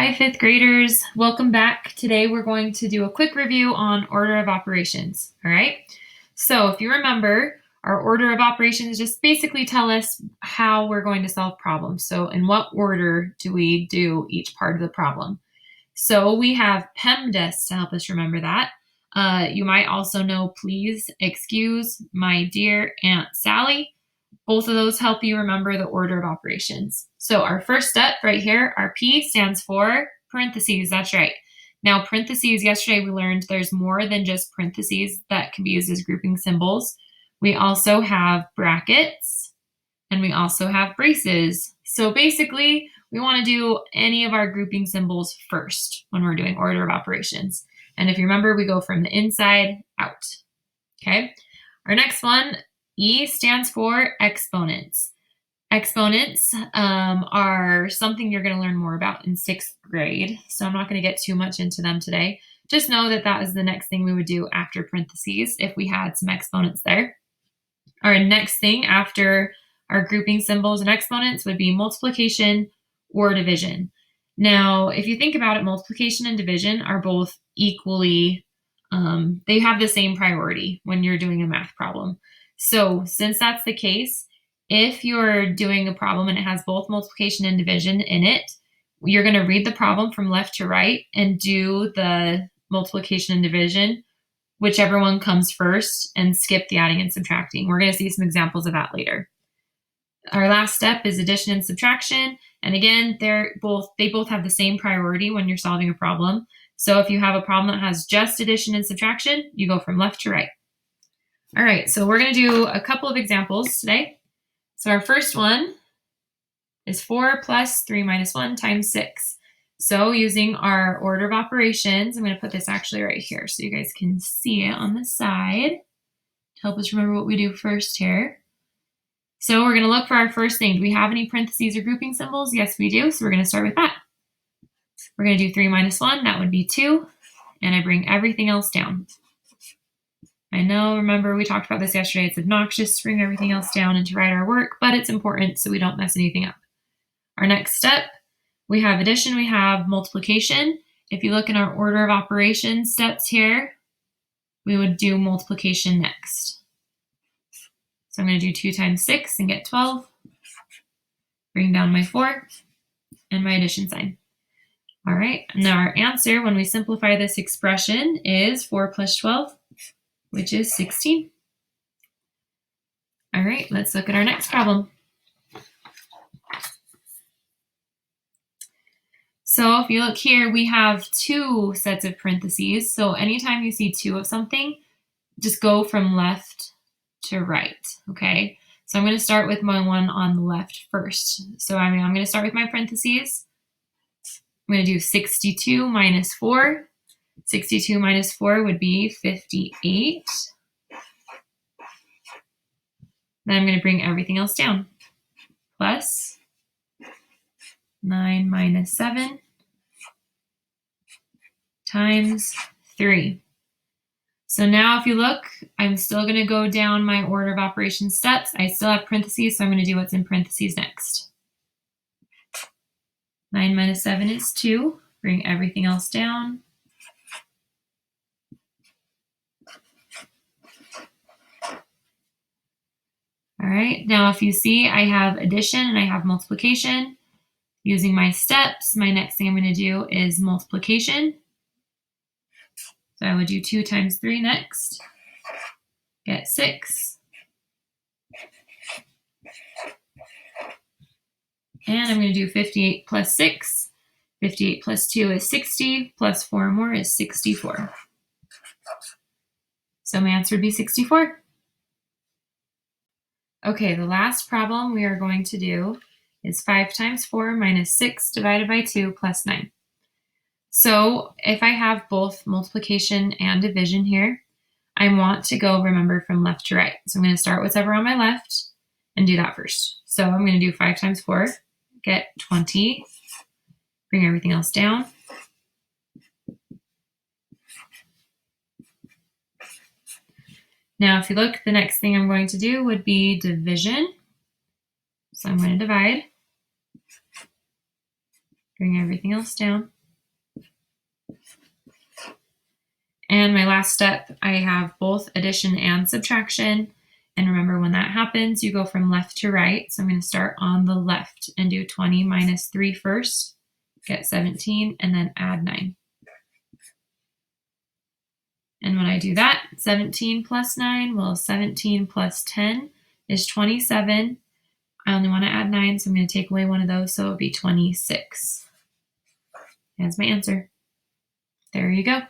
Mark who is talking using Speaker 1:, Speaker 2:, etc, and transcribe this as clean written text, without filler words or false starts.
Speaker 1: Hi, fifth graders. Welcome back. Today we're going to do a quick review on order of operations. All right. So if you remember, our order of operations just basically tell us how we're going to solve problems. So in what order do we do each part of the problem? So we have PEMDAS to help us remember that. You might also know please, excuse, my dear Aunt Sally. Both of those help you remember the order of operations. So our first step right here, our P stands for parentheses. That's right. Now parentheses, yesterday we learned there's more than just parentheses that can be used as grouping symbols. We also have brackets and we also have braces. So basically we want to do any of our grouping symbols first when we're doing order of operations. And if you remember, we go from the inside out. Okay. Our next one, E stands for exponents. Exponents are something you're going to learn more about in sixth grade, so I'm not going to get too much into them today. Just know that that is the next thing we would do after parentheses if we had some exponents there. Our next thing after our grouping symbols and exponents would be multiplication or division. Now, if you think about it, multiplication and division are both equally, they have the same priority when you're doing a math problem. So since that's the case, if you're doing a problem and it has both multiplication and division in it, you're going to read the problem from left to right and do the multiplication and division, whichever one comes first, and skip the adding and subtracting. We're going to see some examples of that later. Our last step is addition and subtraction. And again, they both have the same priority when you're solving a problem. So if you have a problem that has just addition and subtraction, you go from left to right. All right, so we're going to do a couple of examples today. So our first one is 4 plus 3 minus 1 times 6. So using our order of operations, I'm going to put this actually right here so you guys can see it on the side to help us remember what we do first here. So we're going to look for our first thing. Do we have any parentheses or grouping symbols? Yes, we do. So we're going to start with that. We're going to do 3 minus 1. That would be 2. And I bring everything else down. I know, remember, we talked about this yesterday. It's obnoxious to bring everything else down and to write our work, but it's important so we don't mess anything up. Our next step, we have addition, we have multiplication. If you look in our order of operations steps here, we would do multiplication next. So I'm going to do 2 times 6 and get 12. Bring down my 4 and my addition sign. All right, now our answer when we simplify this expression is 4 plus 12, which is 16. All right, let's look at our next problem. So if you look here, we have 2 sets of parentheses. So anytime you see 2 of something, just go from left to right, okay? So I'm going to start with my one on the left first. So I'm going to start with my parentheses. I'm going to do 62 minus 4. 62 minus 4 would be 58. Then I'm going to bring everything else down. Plus 9 minus 7 times 3. So now if you look, I'm still going to go down my order of operations steps. I still have parentheses, so I'm going to do what's in parentheses next. 9 minus 7 is 2. Bring everything else down. All right, now if you see, I have addition and I have multiplication. Using my steps, my next thing I'm going to do is multiplication. So I would do 2 times 3 next. Get 6. And I'm going to do 58 plus 6. 58 plus 2 is 60, plus 4 more is 64. So my answer would be 64. Okay, the last problem we are going to do is 5 times 4 minus 6 divided by 2 plus 9. So if I have both multiplication and division here, I want to go, remember, from left to right. So I'm going to start whatever on my left and do that first. So I'm going to do 5 times 4, get 20, bring everything else down. Now, if you look, the next thing I'm going to do would be division. So I'm going to divide, bring everything else down. And my last step, I have both addition and subtraction. And remember, when that happens, you go from left to right. So I'm going to start on the left and do 20 minus 3 first, get 17, and then add 9. And when I do that, 17 plus 9, well, 17 plus 10 is 27. I only want to add 9, so I'm going to take away one of those, so it would be 26. That's my answer. There you go.